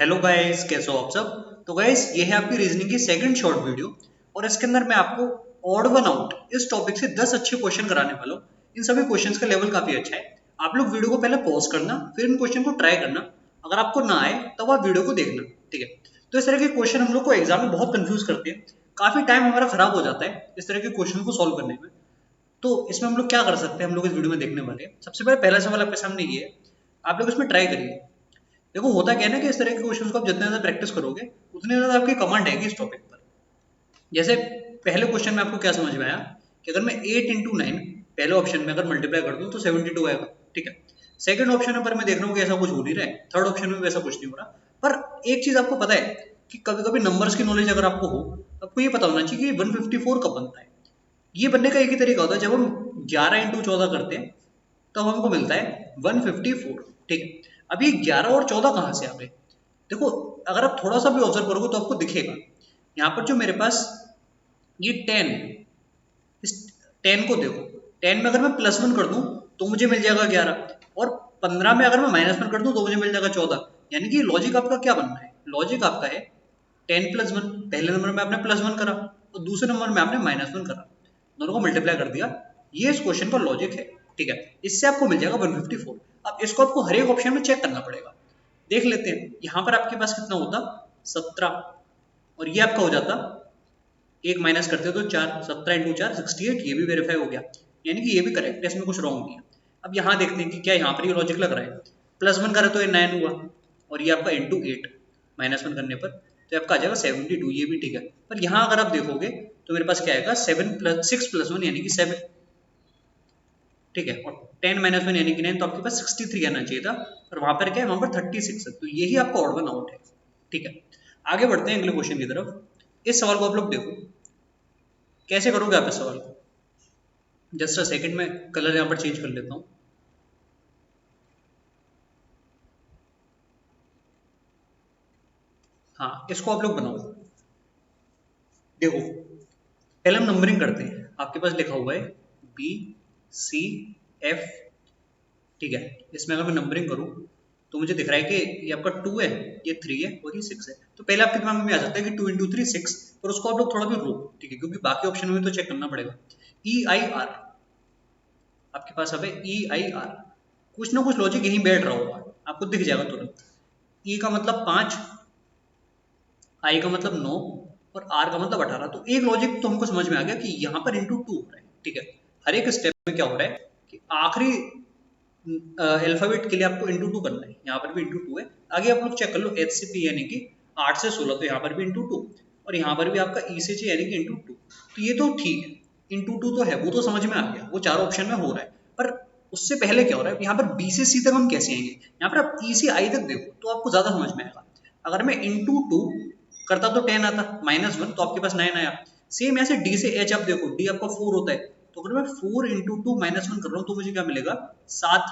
Hello guys, कैसे हो आप सब। तो गाइस, ये है आपकी रीजनिंग की सेकंड शॉर्ट वीडियो और इसके अंदर मैं आपको ऑड वन आउट इस टॉपिक से 10 अच्छे क्वेश्चन कराने वाला हूँ। इन सभी क्वेश्चंस का लेवल काफी अच्छा है। आप लोग वीडियो को पहले पॉज करना, फिर इन क्वेश्चन को ट्राई करना। अगर आपको ना आए तब आप वीडियो को देखना, ठीक है। तो इस तरह के क्वेश्चन हम लोग को एग्जाम में बहुत कंफ्यूज करते हैं। काफी टाइम हमारा खराब हो जाता है इस तरह के क्वेश्चन को सॉल्व करने में। तो इसमें हम लोग क्या कर सकते हैं, हम लोग इस वीडियो में देखने वाले हैं। सबसे पहले पहला सवाल आपके सामने ये है, आप लोग इसमें ट्राई करिए। देखो, होता क्या है ना कि इस तरह के क्वेश्चंस को आप जितने ज्यादा प्रैक्टिस करोगे उतनी ज्यादा आपकी कमांड आएगी इस टॉपिक पर। जैसे पहले क्वेश्चन में आपको क्या समझ में आया कि अगर मैं 8 × 9 पहले ऑप्शन में अगर मल्टीप्लाई कर दूं तो 72 आएगा, ठीक है। सेकंड ऑप्शन पर मैं देख रहा हूँ कि ऐसा कुछ हो नहीं रहा है, थर्ड ऑप्शन में भी ऐसा कुछ नहीं हो रहा। पर एक चीज आपको पता है कि कभी कभी नंबर्स की नॉलेज अगर आपको हो तो आपको ये पता होना चाहिए कि 154 कब बनता है। ये बनने का एक ही तरीका होता है, जब हम 11 × 14 करते हैं तब हमको मिलता है 154, ठीक है। अब ये 11 और 14 कहाँ से आ गए? देखो, अगर आप थोड़ा सा भी ऑब्जर्व करोगे तो आपको दिखेगा यहाँ पर जो मेरे पास ये 10, इस 10 को देखो। 10 में अगर मैं +1 कर दूं तो मुझे मिल जाएगा 11, और 15 में अगर मैं -1 कर दूं तो मुझे मिल जाएगा 14। यानी कि लॉजिक आपका क्या बनना है? लॉजिक आपका है 10 + 1। पहले नंबर में आपने +1 करा और दूसरे नंबर में आपने -1 करा, दोनों को मल्टीप्लाई कर दिया। ये इस क्वेश्चन का लॉजिक है, ठीक है। इससे आपको मिल जाएगा 154। अब इसको आपको हर एक ऑप्शन में चेक करना पड़ेगा। देख लेते हैं, यहाँ पर आपके पास कितना होता, 17, और ये आपका हो जाता, एक माइनस करते हो तो 4, 17 × 4 68, ये भी वेरीफाई हो गया। यानी कि ये भी करेक्ट है, इसमें कुछ रॉन्ग नहीं है। अब यहाँ देखते हैं कि क्या यहाँ पर ये लॉजिक लग रहा है। +1 करे तो ये 9 हुआ, और ये आपका × 8, -1 करने पर तो आपका आ जाएगा 72, ये भी ठीक है। पर यहाँ अगर आप देखोगे तो मेरे पास क्या आएगा, 6 + 1 यानी कि 7, ठीक है। और 10 - 1 यानी कि 9, तो आपके पास 63 आना चाहिए था, और वहां पर क्या है, वहां पर 36 है। तो यही आपका ऑड वन आउट है, ठीक है। आगे बढ़ते हैं अगले क्वेश्चन की तरफ। इस सवाल को आप लोग देखो, कैसे करोगे आप इस सवाल को। जस्ट अ सेकंड में कलर यहाँ पर चेंज कर लेता हूँ। हाँ, इसको आप लोग बनाओ। देखो, पहले हम नंबरिंग करते हैं। आपके पास लिखा हुआ है B C F, ठीक है। इसमें अगर मैं नंबरिंग करूं तो मुझे दिख रहा है कि ये आपका 2 है, ये 3 है और ये 6 है। तो पहले आपके दिमाग में आ जाता है कि 2 × 3 6, पर उसको आप लोग थोड़ा भी रोको, ठीक है, क्योंकि बाकी ऑप्शन में तो चेक करना पड़ेगा। EIR आपके पास अब है, EIR। कुछ ना कुछ लॉजिक यहीं बैठ रहा होगा, आपको दिख जाएगा तुरंत। E का मतलब 5, I का मतलब 9, और R का मतलब 18। तो एक लॉजिक तो हमको समझ में आ गया कि यहाँ पर × 2 हो रहा है, ठीक है। हर एक स्टेप में क्या हो रहा है कि आखिरी अल्फाबेट के लिए आपको × 2 करना है। यहाँ पर भी × 2 है। आगे आप लोग चेक कर लो, HCP यानी कि 8 से 16, तो यहाँ पर भी × 2, और यहाँ पर भी आपका ECG यानी कि × 2। तो ये तो ठीक है, × 2 तो है, वो तो समझ में आ गया, वो चारों ऑप्शन में हो रहा है। पर उससे पहले क्या हो रहा है, यहाँ पर B से C तक हम कैसे आएंगे? यहाँ पर आप E से I तक देखो तो आपको ज्यादा समझ में आएगा। अगर मैं × 2 करता तो 10 आता, -1 तो आपके पास 9 आया। सेम ऐसे D से H आप देखो, D आपका 4 होता है, तो अगर मैं 4 × 2 -1 कर रहा हूँ तो मुझे क्या मिलेगा, 7,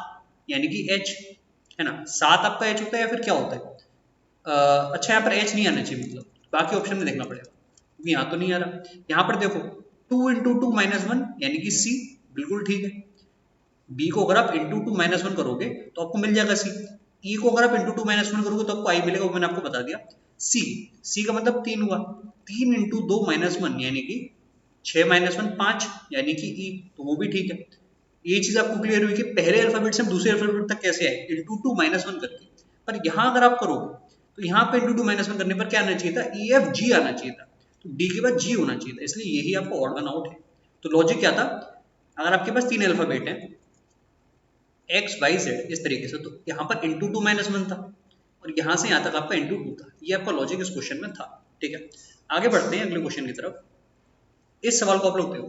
यानी कि H, है ना। 7 आपका H होता है या फिर क्या होता है? अच्छा, यहाँ पर H नहीं आना चाहिए, मतलब बाकी ऑप्शन में देखना पड़ेगा, क्योंकि यहाँ तो नहीं आ रहा। यहाँ पर देखो 2 × 2 -1 यानी कि C, बिल्कुल ठीक है। B को अगर आप × 2 -1 करोगे तो आपको मिल जाएगा C। E को अगर आप × 2 -1 करोगे तो आपको I मिलेगा, वो मैंने आपको बता दिया। C का मतलब 3 हुआ, 3 × 2 -1 यानी कि 6 -1 5, यानी कि E, तो वो भी ठीक है। ये चीज आपको क्लियर हुई कि पहले अल्फाबेट से हम दूसरे अल्फाबेट तक कैसे आए, × 2 -1 करके। पर यहाँ अगर आप करोगे तो यहाँ पे × 2 -1 करने पर क्या आना चाहिए था, EFG आना चाहिए था, तो D के बाद G होना चाहिए था, इसलिए यही आपको ऑड वन आउट है। तो लॉजिक क्या था, अगर आपके पास 3 अल्फाबेट है XYZ इस तरीके से, तो यहाँ पर × 2 -1 था, और यहाँ से यहाँ तक आपका × 2 था। ये आपका लॉजिक इस क्वेश्चन में था, ठीक है। आगे बढ़ते हैं अगले क्वेश्चन की तरफ। इस सवाल को आप लोग देखो,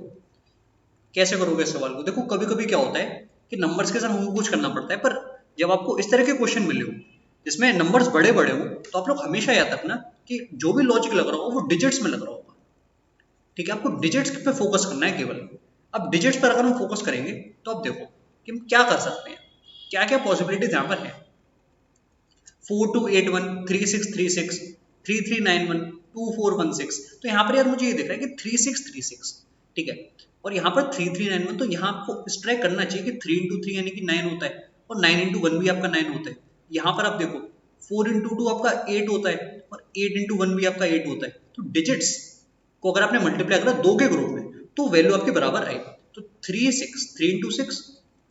कैसे करोगे इस सवाल को। देखो, कभी कभी क्या होता है कि नंबर्स के साथ हमको कुछ करना पड़ता है, पर जब आपको इस तरह के क्वेश्चन मिले हो जिसमें नंबर्स बड़े बड़े हो, तो आप लोग हमेशा याद रखना कि जो भी लॉजिक लग रहा हो वो डिजिट्स में लग रहा होगा, ठीक है। आपको डिजिट्स पे फोकस करना है केवल। अब डिजिट्स पर अगर हम फोकस करेंगे तो अब देखो कि हम क्या कर सकते हैं, क्या क्या पॉसिबिलिटीज यहाँ पर है। 4281, 3636, 3391, 2416। तो यहाँ पर यार मुझे ये दिख रहा है कि 3636, ठीक है। और यहाँ पर 3391, तो यहाँ आपको स्ट्राइक करना चाहिए कि 3 × 3 यानी कि 9 होता है, और 9 × 1 भी आपका 9 होता है। यहाँ पर आप देखो 4 इंटू 2 आपका 8 होता है और 8 इंटू 1 भी आपका 8 होता है। तो डिजिट्स को अगर आपने मल्टीप्लाई करा दो के ग्रुप में तो वैल्यू आपकी बराबर आएगी। तो 3 इंटू 6,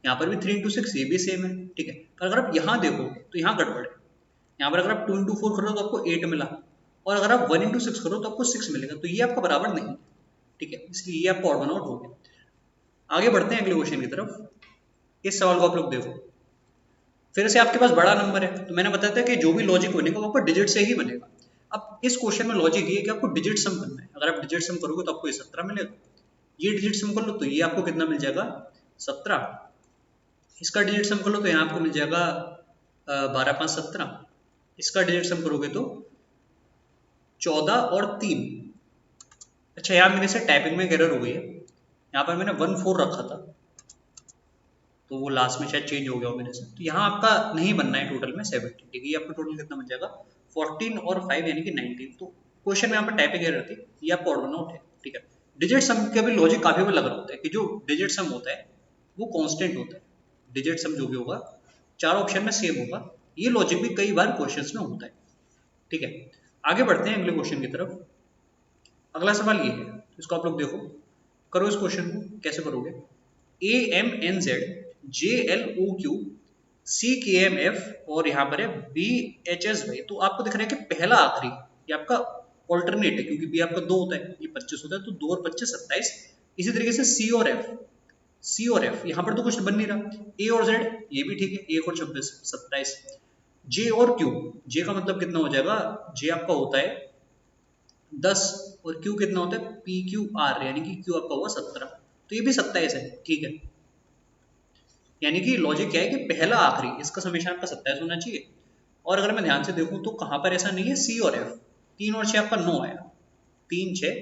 यहाँ पर भी 3 इंटू 6, ये भी सेम है, ठीक है। पर अगर आप यहाँ देखो तो यहाँ गड़बड़ है। यहाँ पर अगर आप 2 इंटू 4 करो तो आपको 8 मिला, और अगर आप 1 इंटू 6 करो तो आपको 6 मिलेगा, तो ये आपका बराबर नहीं है, ठीक है। इसलिए ये आपका ऑड वन आउट हो गया। आगे बढ़ते हैं अगले क्वेश्चन की तरफ। इस सवाल को आप लोग देखो, फिर से आपके पास बड़ा नंबर है, तो मैंने बताया था कि जो भी लॉजिक बनेगा वो आपको डिजिट से ही बनेगा। अब इस क्वेश्चन में लॉजिक ये है कि आपको डिजिट सम करना है। अगर आप डिजिट सम करोगे तो आपको ये 17 मिलेगा, ये डिजिट सम कर लो तो ये आपको कितना मिल जाएगा 17, इसका डिजिट सम कर लो तो यहाँ आपको मिल जाएगा 12 5 17, इसका डिजिट सम करोगे तो 14 और 3। अच्छा, यहाँ मेरे से टाइपिंग में एरर हो गई है, यहाँ पर मैंने 1 4 रखा था तो वो लास्ट में शायद चेंज हो गया हो मेरे से, तो यहाँ आपका नहीं बनना है टोटल में 70, ठीक है। ये आपको टोटल कितना मिल जाएगा 14 और 5 यानी कि 19। तो क्वेश्चन में यहाँ पर टाइपिंग एरर थी, ये आपको ऑड वन आउट है, ठीक है। डिजिट सम का भी लॉजिक काफी बार लग रहा होता है कि जो डिजिट सम होता है वो कांस्टेंट होता है, डिजिट सम जो भी होगा चारों ऑप्शन में सेम होगा, ये लॉजिक भी कई बार क्वेश्चंस में होता है, ठीक है। आगे बढ़ते हैं अगले क्वेश्चन की तरफ। अगला सवाल ये है, इसको आप लोग देखो, करो इस क्वेश्चन को। कैसे करोगे, AMNZ JLOQ CKMF और यहाँ पर है BHSY। तो आपको दिख रहा है कि पहला आखिरी ये आपका ऑल्टरनेट है, क्योंकि बी आपका 2 होता है, ये 25 होता है, तो 2 और 25 27। इसी तरीके से C और F यहाँ पर तो कुछ बन नहीं रहा। A और Z ये भी ठीक है, 1 और 26 27। J और Q, J का मतलब कितना हो जाएगा, J आपका होता है 10 और Q कितना होता है PQR, यानी कि Q आपका हुआ 17, तो ये भी 27 है, ठीक है। यानी कि लॉजिक क्या है कि पहला आखिरी इसका समेशन आपका 27 होना चाहिए। और अगर मैं ध्यान से देखूं तो कहां पर ऐसा नहीं है, C और F 3 और 6 आपका 9 आया, 3 6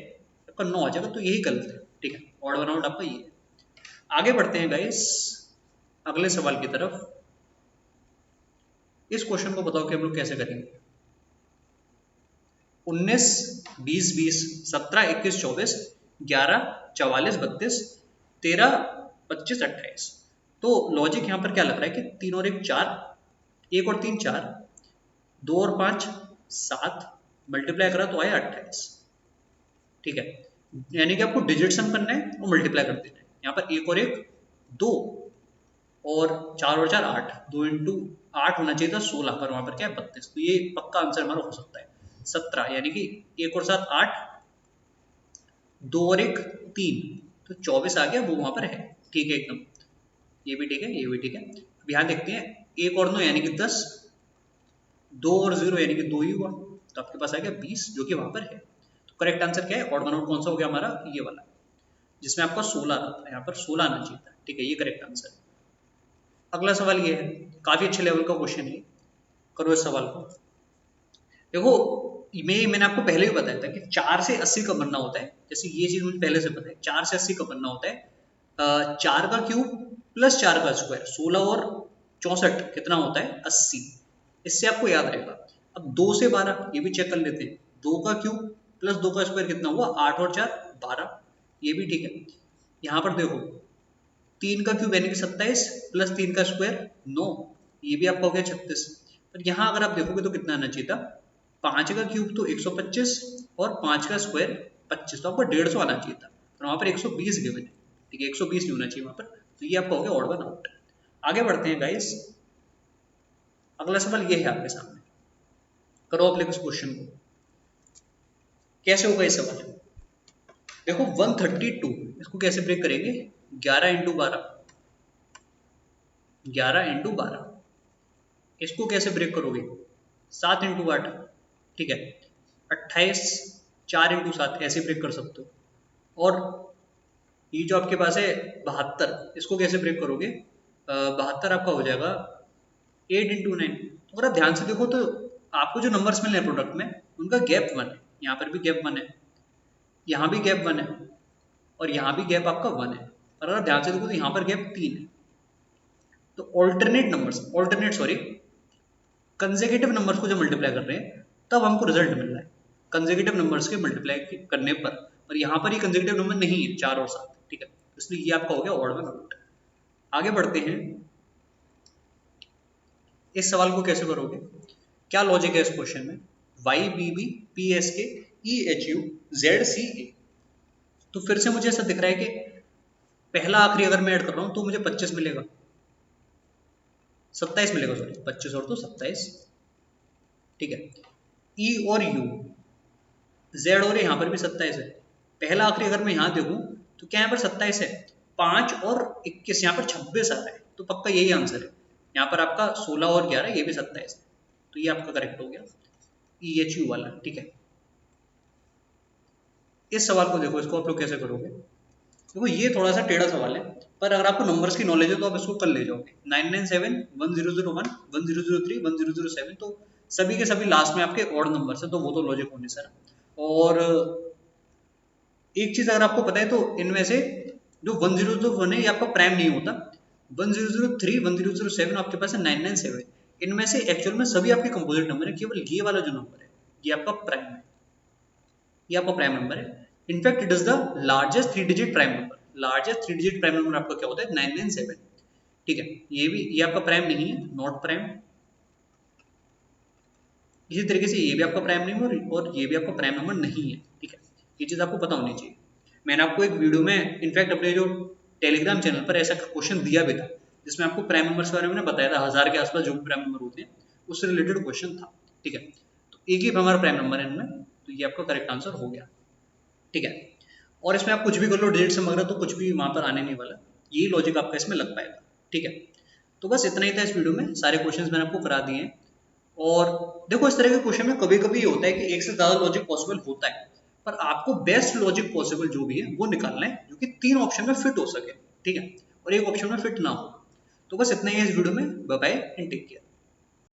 आपका 9 आ जाएगा, तो यही गलत है, ठीक है। ऑड वन आउट आपका ये है। आगे बढ़ते हैं गाइस अगले सवाल की तरफ। इस क्वेश्चन को बताओ कि हम लोग कैसे करेंगे। 19 20 20 17 21 24 11 44 32 13 25 28। तो लॉजिक यहाँ पर क्या लग रहा है कि 3 और 1 4, 1 और 3 4, 2 और 5 7, मल्टीप्लाई करा तो आया 28, ठीक है। यानी कि आपको डिजिट सम करना है और मल्टीप्लाई कर देना है। यहाँ पर 1 और 1 2 और 4 और 4 8, 2 इंटू 8 होना चाहिए था 16, पर वहां पर क्या है 32, तो ये पक्का आंसर हमारा हो सकता है 17, यानी कि 1 और 7 8, 2 और 1 3, तो 24 आ गया, वो वहां पर है, ठीक है एकदम। ये भी ठीक है, ये भी ठीक है। अब यहाँ देखते हैं 1 और 9 यानी कि 10, 2 और 0 यानी कि 2 ही हुआ, तो आपके पास आ गया 20, जो कि वहां पर है। तो करेक्ट आंसर क्या है, ऑड वन आउट कौन सा हो गया हमारा, ये वाला, जिसमें आपका 16 आता था, यहाँ पर 16 आना चाहिए था, ठीक है, ये करेक्ट आंसर है। अगला सवाल ये है, काफी अच्छे लेवल का क्वेश्चन है, करो इस सवाल को। देखो मैंने आपको पहले भी बताया था कि 4 से 80 कब बनना होता है, जैसे ये चीज मुझे पहले से पता है, 4 से 80 कब बनना होता है, 4 का क्यूब प्लस 4 का स्क्वायर, 16 और 64 कितना होता है 80, इससे आपको याद रहेगा। अब 2 से 12 ये भी चेक कर लेते हैं, 2 का क्यूब प्लस 2 का स्क्वायर कितना हुआ 8 और 4 12, ये भी ठीक है। यहाँ पर देखो 3 का क्यूब यानी कि 27 प्लस 3 का स्क्वायर 9, ये भी आपका हो गया 36। पर यहाँ अगर आप देखोगे तो कितना आना चाहिए था, 5 का क्यूब तो 125 और 5 का स्क्वायर 25, तो आपको 150 आना चाहिए था, पर वहां पर 120 गिवन है, ठीक है, 120 नहीं होना चाहिए वहां पर, तो ये आपका हो गया ऑड वन आउट। आगे बढ़ते हैं गाइस, अगला सवाल ये है आपके सामने, करो आप लोग इस क्वेश्चन को। कैसे होगा ये सवाल, देखो 132, इसको कैसे ब्रेक करेंगे, 11 इंटू 12, 11 इंटू 12, इसको कैसे ब्रेक करोगे 7 इंटू 8, ठीक है, 28 4 इंटू 7, ऐसे ब्रेक कर सकते हो। और ये जो आपके पास है 72, इसको कैसे ब्रेक करोगे, 72 आपका हो जाएगा 8 इंटू 9। तो अगर आप ध्यान से देखो तो आपको जो नंबर्स मिल रहे हैं प्रोडक्ट में उनका गैप 1 है, यहाँ पर भी गैप 1 है, यहाँ भी गैप 1 है, और यहाँ भी गैप आपका 1 है, और अगर ध्यान से देखो तो यहाँ पर गैप 3 है। तो कंसेक्यूटिव नंबर्स को जब मल्टीप्लाई कर रहे हैं तब हमको रिजल्ट मिल रहा है कंसेक्यूटिव नंबर्स के मल्टीप्लाई करने पर, और यहाँ पर ही कंसेक्यूटिव नंबर नहीं है 4 और 7, ठीक है, इसलिए ये आपका हो गया ऑड वन आउट। आगे बढ़ते हैं, इस सवाल को कैसे करोगे, क्या लॉजिक है इस क्वेश्चन में? Y B B P S K E H U Z C A. तो फिर से मुझे ऐसा दिख रहा है कि पहला आखिरी अगर मैं ऐड कर रहा हूं तो मुझे 25 मिलेगा, 27 मिलेगा, सॉरी 25 और तो 27। ठीक है, ई और यू, जेड और यहाँ पर भी 27 है। पहला आखिरी अगर मैं यहाँ देखूं तो क्या यहाँ पर 27 है, 5 और 21 यहाँ पर 26 आ रहा है, तो पक्का यही आंसर है। यहाँ पर आपका 16 और 11 ये भी 27 है, तो ये आपका करेक्ट हो गया ई एच यू वाला। ठीक है, इस सवाल को देखो, इसको आप लोग कैसे करोगे। देखो ये थोड़ा सा टेढ़ा सवाल है, पर अगर आपको नंबर्स की नॉलेज है तो आप इसको कर ले जाओगे। 997 1001 1003 1007, तो सभी के सभी लास्ट में आपके ऑड नंबर्स है, तो वो तो लॉजिक होने सर। और एक चीज अगर आपको पता है तो इनमें से जो 1001 है ये आपका प्राइम नहीं होता। 1003 1007 आपके पास है 997, इनमें से एक्चुअल में सभी आपके कंपोजिट नंबर है, केवल ये वाला जो नंबर है ये आपका प्राइम है, ये आपका प्राइम नंबर है। In fact it is the largest 3 digit prime number. Largest 3 digit prime number आपका क्या होता है? 997। ठीक है, ये भी, ये आपका प्राइम नहीं है, नॉट प्राइम। इसी तरीके से ये भी आपका प्राइम नंबर और ये भी आपका प्राइम नंबर नहीं है। ठीक है, ये चीज आपको पता होनी चाहिए। मैंने आपको एक वीडियो में इनफैक्ट अपने जो टेलीग्राम चैनल पर ऐसा क्वेश्चन दिया भी था, जिसमें आपको प्राइम नंबर्स के बारे में बताया था, 1000 के आसपास जो भी प्राइम नंबर होते हैं उससे रिलेटेड क्वेश्चन था। ठीक है, तो एक ही हमारा प्राइम नंबर है इनमें, तो ये आपका करेक्ट आंसर हो गया। ठीक है, और इसमें आप कुछ भी कर लो, डिजिट से मगर तो कुछ भी वहां पर आने नहीं वाला, यही लॉजिक आपका इसमें लग पाएगा। ठीक है, तो बस इतना ही था इस वीडियो में, सारे क्वेश्चंस मैंने आपको करा दिए हैं। और देखो इस तरह के क्वेश्चन में कभी कभी ये होता है कि एक से ज्यादा लॉजिक पॉसिबल होता है, पर आपको बेस्ट लॉजिक पॉसिबल जो भी है वो निकालना है जो कि 3 ऑप्शन में फिट हो सके। ठीक है, और एक ऑप्शन में फिट ना हो। तो बस इतना ही है इस वीडियो में। Bye bye and take care.